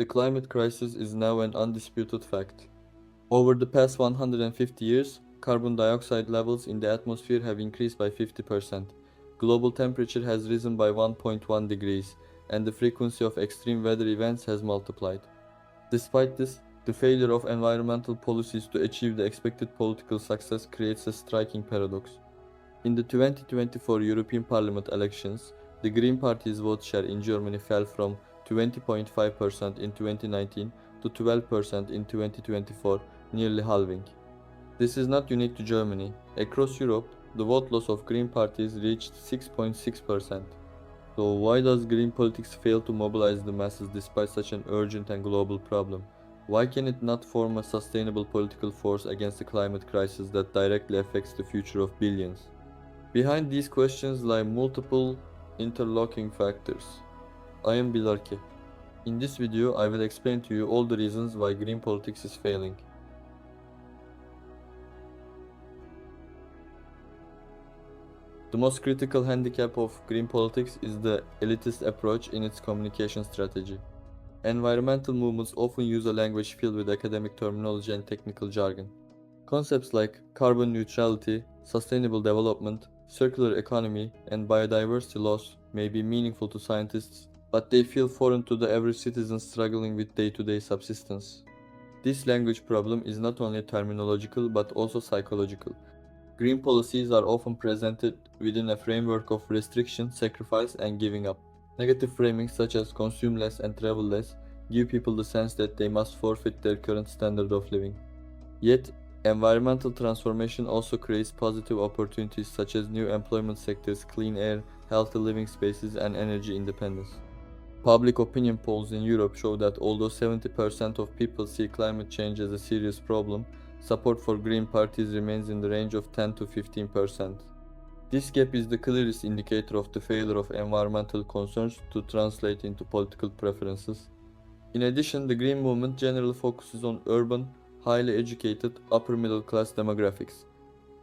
The climate crisis is now an undisputed fact. Over the past 150 years, carbon dioxide levels in the atmosphere have increased by 50%. Global temperature has risen by 1.1 degrees, and the frequency of extreme weather events has multiplied. Despite this, the failure of environmental policies to achieve the expected political success creates a striking paradox. In the 2024 European Parliament elections, the Green Party's vote share in Germany fell from 20.5% in 2019 to 12% in 2024, nearly halving. This is not unique to Germany. Across Europe, the vote loss of Green parties reached 6.6%. So why does green politics fail to mobilize the masses despite such an urgent and global problem? Why can it not form a sustainable political force against the climate crisis that directly affects the future of billions? Behind these questions lie multiple interlocking factors. I am BİLARCİE. In this video, I will explain to you all the reasons why green politics is failing. The most critical handicap of green politics is the elitist approach in its communication strategy. Environmental movements often use a language filled with academic terminology and technical jargon. Concepts like carbon neutrality, sustainable development, circular economy, and biodiversity loss may be meaningful to scientists, but they feel foreign to the average citizen struggling with day-to-day subsistence. This language problem is not only terminological but also psychological. Green policies are often presented within a framework of restriction, sacrifice, and giving up. Negative framings such as consume less and travel less give people the sense that they must forfeit their current standard of living. Yet, environmental transformation also creates positive opportunities such as new employment sectors, clean air, healthy living spaces, and energy independence. Public opinion polls in Europe show that although 70% of people see climate change as a serious problem, support for green parties remains in the range of 10 to 15%. This gap is the clearest indicator of the failure of environmental concerns to translate into political preferences. In addition, the Green Movement generally focuses on urban, highly educated, upper middle class demographics.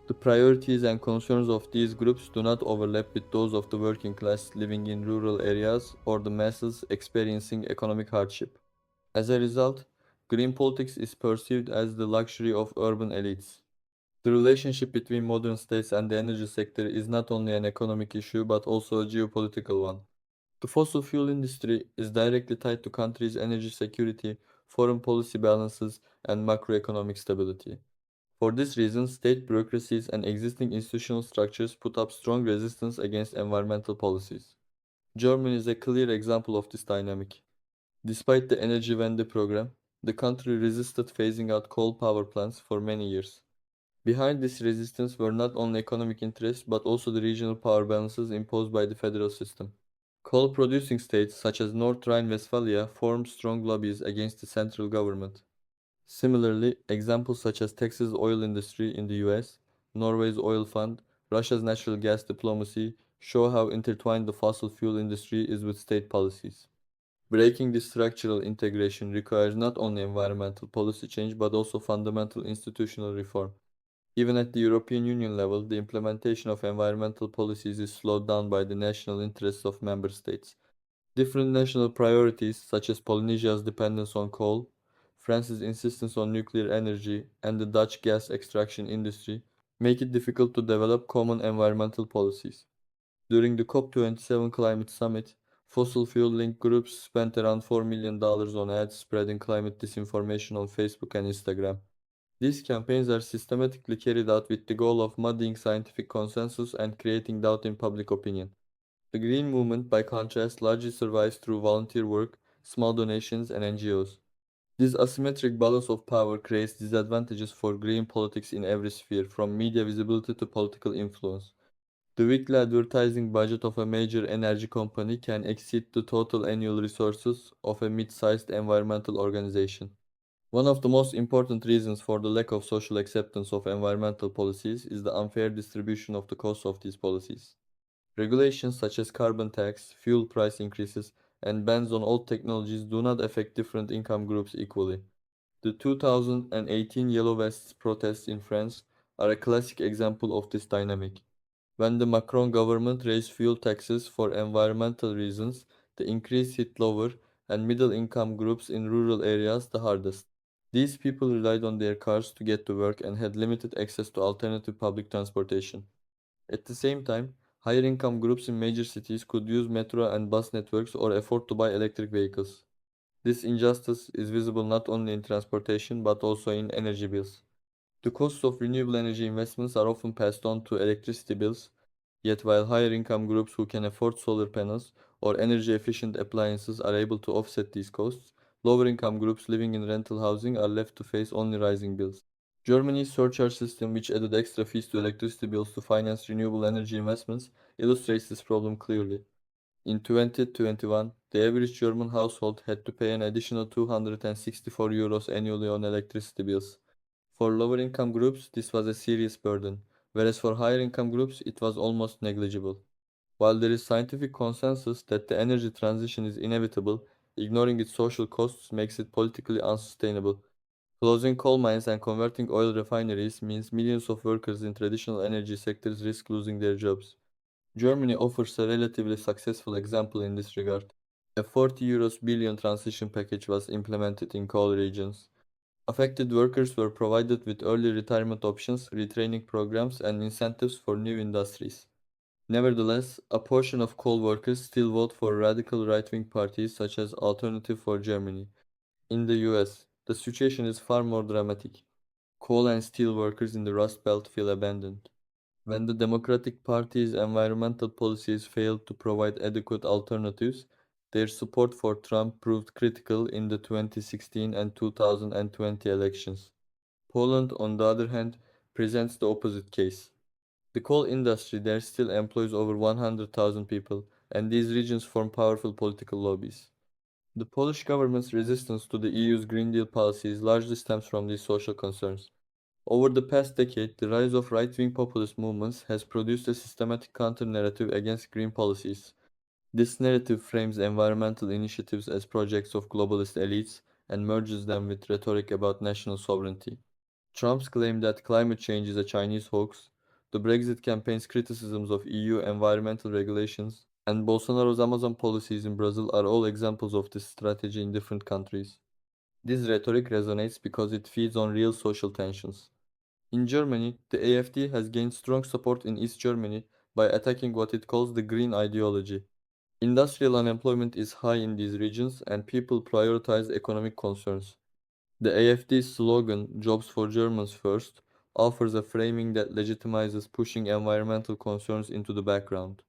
The priorities and concerns of these groups do not overlap with those of the working class living in rural areas or the masses experiencing economic hardship. As a result, green politics is perceived as the luxury of urban elites. The relationship between modern states and the energy sector is not only an economic issue but also a geopolitical one. The fossil fuel industry is directly tied to countries' energy security, foreign policy balances, and macroeconomic stability. For this reason, state bureaucracies and existing institutional structures put up strong resistance against environmental policies. Germany is a clear example of this dynamic. Despite the Energiewende program, the country resisted phasing out coal power plants for many years. Behind this resistance were not only economic interests but also the regional power balances imposed by the federal system. Coal-producing states such as North Rhine-Westphalia formed strong lobbies against the central government. Similarly, examples such as Texas oil industry in the US, Norway's oil fund, Russia's natural gas diplomacy show how intertwined the fossil fuel industry is with state policies. Breaking this structural integration requires not only environmental policy change but also fundamental institutional reform. Even at the European Union level, the implementation of environmental policies is slowed down by the national interests of member states. Different national priorities, such as Polynesia's dependence on coal, France's insistence on nuclear energy, and the Dutch gas extraction industry, make it difficult to develop common environmental policies. During the COP27 climate summit, fossil fuel linked groups spent around $4 million on ads spreading climate disinformation on Facebook and Instagram. These campaigns are systematically carried out with the goal of muddying scientific consensus and creating doubt in public opinion. The Green Movement, by contrast, largely survives through volunteer work, small donations, and NGOs. This asymmetric balance of power creates disadvantages for green politics in every sphere, from media visibility to political influence. The weekly advertising budget of a major energy company can exceed the total annual resources of a mid-sized environmental organization. One of the most important reasons for the lack of social acceptance of environmental policies is the unfair distribution of the costs of these policies. Regulations such as carbon tax, fuel price increases, and bans on old technologies do not affect different income groups equally. The 2018 Yellow Vests protests in France are a classic example of this dynamic. When the Macron government raised fuel taxes for environmental reasons, the increase hit lower, and middle income groups in rural areas the hardest. These people relied on their cars to get to work and had limited access to alternative public transportation. At the same time, higher income groups in major cities could use metro and bus networks or afford to buy electric vehicles. This injustice is visible not only in transportation but also in energy bills. The costs of renewable energy investments are often passed on to electricity bills, yet while higher income groups who can afford solar panels or energy efficient appliances are able to offset these costs, lower income groups living in rental housing are left to face only rising bills. Germany's surcharge system, which added extra fees to electricity bills to finance renewable energy investments, illustrates this problem clearly. In 2021, the average German household had to pay an additional €264 annually on electricity bills. For lower income groups, this was a serious burden, whereas for higher income groups, it was almost negligible. While there is scientific consensus that the energy transition is inevitable, ignoring its social costs makes it politically unsustainable. Closing coal mines and converting oil refineries means millions of workers in traditional energy sectors risk losing their jobs. Germany offers a relatively successful example in this regard. A €40 billion transition package was implemented in coal regions. Affected workers were provided with early retirement options, retraining programs, and incentives for new industries. Nevertheless, a portion of coal workers still vote for radical right-wing parties such as Alternative for Germany. In the US, the situation is far more dramatic. Coal and steel workers in the Rust Belt feel abandoned. When the Democratic Party's environmental policies failed to provide adequate alternatives, their support for Trump proved critical in the 2016 and 2020 elections. Poland, on the other hand, presents the opposite case. The coal industry there still employs over 100,000 people, and these regions form powerful political lobbies. The Polish government's resistance to the EU's Green Deal policies largely stems from these social concerns. Over the past decade, the rise of right-wing populist movements has produced a systematic counter-narrative against green policies. This narrative frames environmental initiatives as projects of globalist elites and merges them with rhetoric about national sovereignty. Trump's claim that climate change is a Chinese hoax, the Brexit campaign's criticisms of EU environmental regulations, and Bolsonaro's Amazon policies in Brazil are all examples of this strategy in different countries. This rhetoric resonates because it feeds on real social tensions. In Germany, the AfD has gained strong support in East Germany by attacking what it calls the green ideology. Industrial unemployment is high in these regions and people prioritize economic concerns. The AfD's slogan, Jobs for Germans First, offers a framing that legitimizes pushing environmental concerns into the background.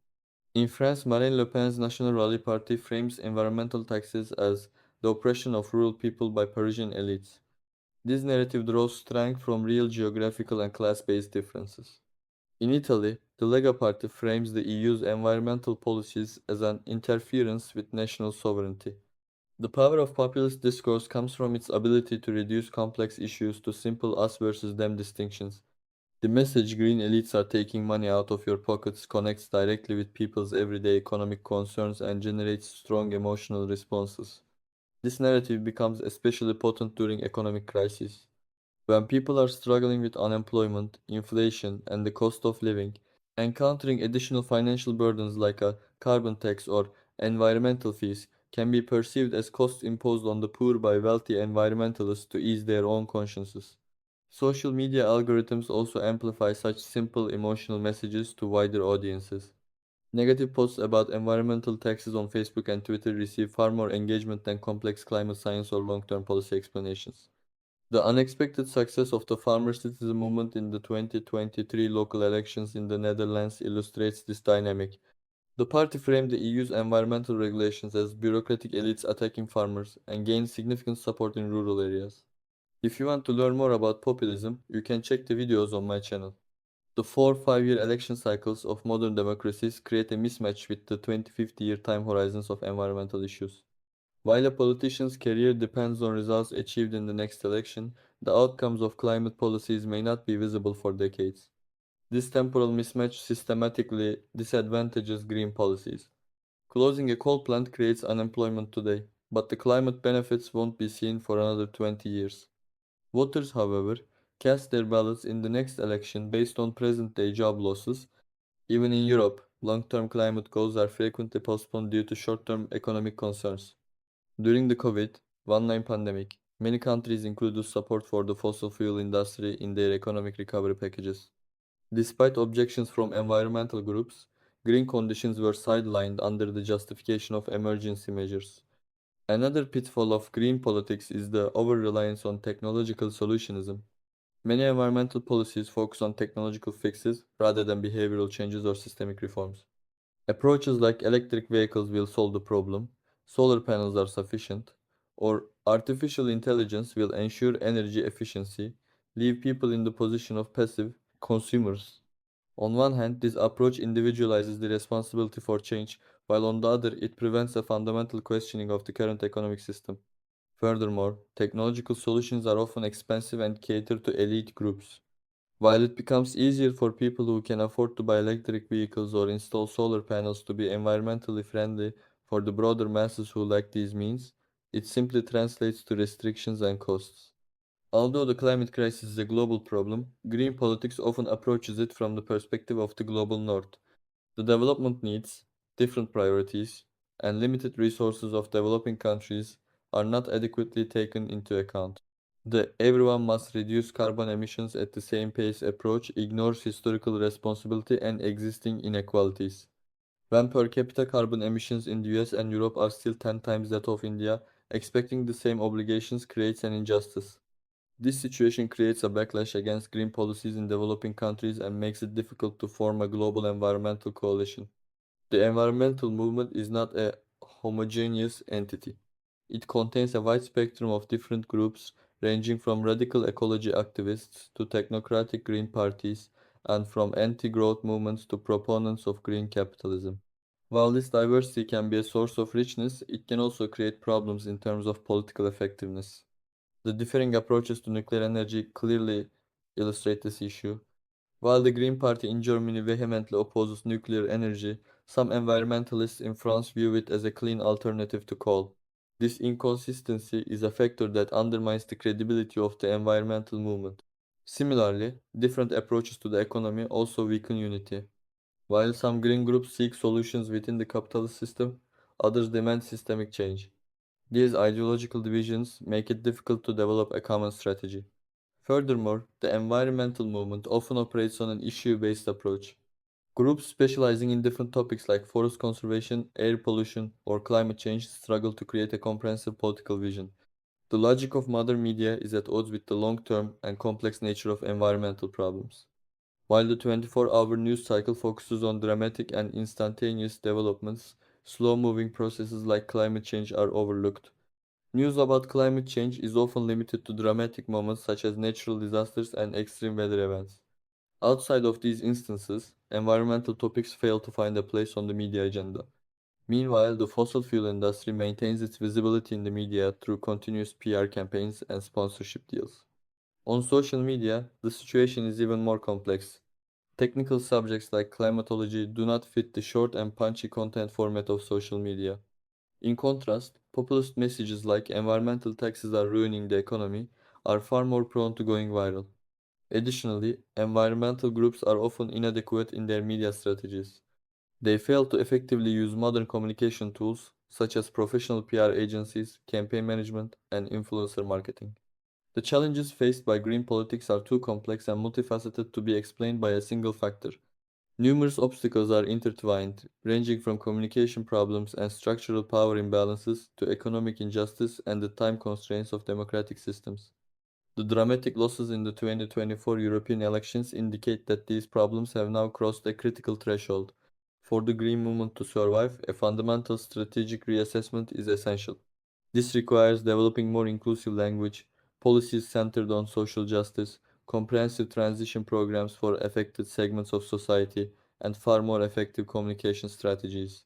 In France, Marine Le Pen's National Rally Party frames environmental taxes as the oppression of rural people by Parisian elites. This narrative draws strength from real geographical and class-based differences. In Italy, the Lega Party frames the EU's environmental policies as an interference with national sovereignty. The power of populist discourse comes from its ability to reduce complex issues to simple us versus them distinctions. The message green elites are taking money out of your pockets connects directly with people's everyday economic concerns and generates strong emotional responses. This narrative becomes especially potent during economic crises. When people are struggling with unemployment, inflation, and the cost of living, encountering additional financial burdens like a carbon tax or environmental fees can be perceived as costs imposed on the poor by wealthy environmentalists to ease their own consciences. Social media algorithms also amplify such simple emotional messages to wider audiences. Negative posts about environmental taxes on Facebook and Twitter receive far more engagement than complex climate science or long term policy explanations. The unexpected success of the farmer citizen movement in the 2023 local elections in the Netherlands illustrates this dynamic. The party framed the EU's environmental regulations as bureaucratic elites attacking farmers and gained significant support in rural areas. If you want to learn more about populism, you can check the videos on my channel. The 4 5-year election cycles of modern democracies create a mismatch with the 20-50-year time horizons of environmental issues. While a politician's career depends on results achieved in the next election, the outcomes of climate policies may not be visible for decades. This temporal mismatch systematically disadvantages green policies. Closing a coal plant creates unemployment today, but the climate benefits won't be seen for another 20 years. Voters, however, cast their ballots in the next election based on present-day job losses. Even in Europe, long-term climate goals are frequently postponed due to short-term economic concerns. During the COVID-19 pandemic, many countries included support for the fossil fuel industry in their economic recovery packages. Despite objections from environmental groups, green conditions were sidelined under the justification of emergency measures. Another pitfall of green politics is the over-reliance on technological solutionism. Many environmental policies focus on technological fixes rather than behavioral changes or systemic reforms. Approaches like electric vehicles will solve the problem, solar panels are sufficient, or artificial intelligence will ensure energy efficiency, leave people in the position of passive consumers. On one hand, this approach individualizes the responsibility for change, while on the other, it prevents a fundamental questioning of the current economic system. Furthermore, technological solutions are often expensive and cater to elite groups. While it becomes easier for people who can afford to buy electric vehicles or install solar panels to be environmentally friendly for the broader masses who lack these means, it simply translates to restrictions and costs. Although the climate crisis is a global problem, green politics often approaches it from the perspective of the global north. The development needs, different priorities, and limited resources of developing countries are not adequately taken into account. The everyone must reduce carbon emissions at the same pace approach ignores historical responsibility and existing inequalities. When per capita carbon emissions in the US and Europe are still 10 times that of India, expecting the same obligations creates an injustice. This situation creates a backlash against green policies in developing countries and makes it difficult to form a global environmental coalition. The environmental movement is not a homogeneous entity. It contains a wide spectrum of different groups, ranging from radical ecology activists to technocratic green parties, and from anti-growth movements to proponents of green capitalism. While this diversity can be a source of richness, it can also create problems in terms of political effectiveness. The differing approaches to nuclear energy clearly illustrate this issue. While the Green Party in Germany vehemently opposes nuclear energy, some environmentalists in France view it as a clean alternative to coal. This inconsistency is a factor that undermines the credibility of the environmental movement. Similarly, different approaches to the economy also weaken unity. While some green groups seek solutions within the capitalist system, others demand systemic change. These ideological divisions make it difficult to develop a common strategy. Furthermore, the environmental movement often operates on an issue-based approach. Groups specializing in different topics like forest conservation, air pollution, or climate change struggle to create a comprehensive political vision. The logic of modern media is at odds with the long-term and complex nature of environmental problems. While the 24-hour news cycle focuses on dramatic and instantaneous developments, slow-moving processes like climate change are overlooked. News about climate change is often limited to dramatic moments such as natural disasters and extreme weather events. Outside of these instances, environmental topics fail to find a place on the media agenda. Meanwhile, the fossil fuel industry maintains its visibility in the media through continuous PR campaigns and sponsorship deals. On social media, the situation is even more complex. Technical subjects like climatology do not fit the short and punchy content format of social media. In contrast, populist messages like environmental taxes are ruining the economy are far more prone to going viral. Additionally, environmental groups are often inadequate in their media strategies. They fail to effectively use modern communication tools such as professional PR agencies, campaign management, and influencer marketing. The challenges faced by green politics are too complex and multifaceted to be explained by a single factor. Numerous obstacles are intertwined, ranging from communication problems and structural power imbalances to economic injustice and the time constraints of democratic systems. The dramatic losses in the 2024 European elections indicate that these problems have now crossed a critical threshold. For the Green Movement to survive, a fundamental strategic reassessment is essential. This requires developing more inclusive language, policies centered on social justice, comprehensive transition programs for affected segments of society, and far more effective communication strategies.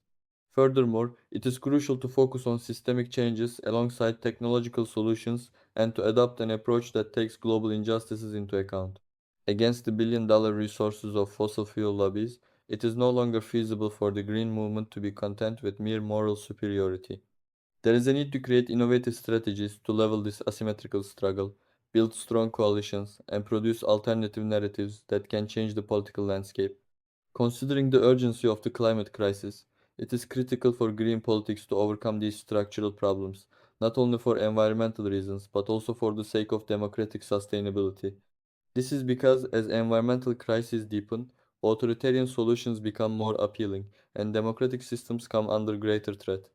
Furthermore, it is crucial to focus on systemic changes alongside technological solutions and to adopt an approach that takes global injustices into account. Against the billion-dollar resources of fossil fuel lobbies, it is no longer feasible for the green movement to be content with mere moral superiority. There is a need to create innovative strategies to level this asymmetrical struggle, build strong coalitions, and produce alternative narratives that can change the political landscape. Considering the urgency of the climate crisis, it is critical for green politics to overcome these structural problems, not only for environmental reasons, but also for the sake of democratic sustainability. This is because as environmental crises deepen, authoritarian solutions become more appealing, and democratic systems come under greater threat.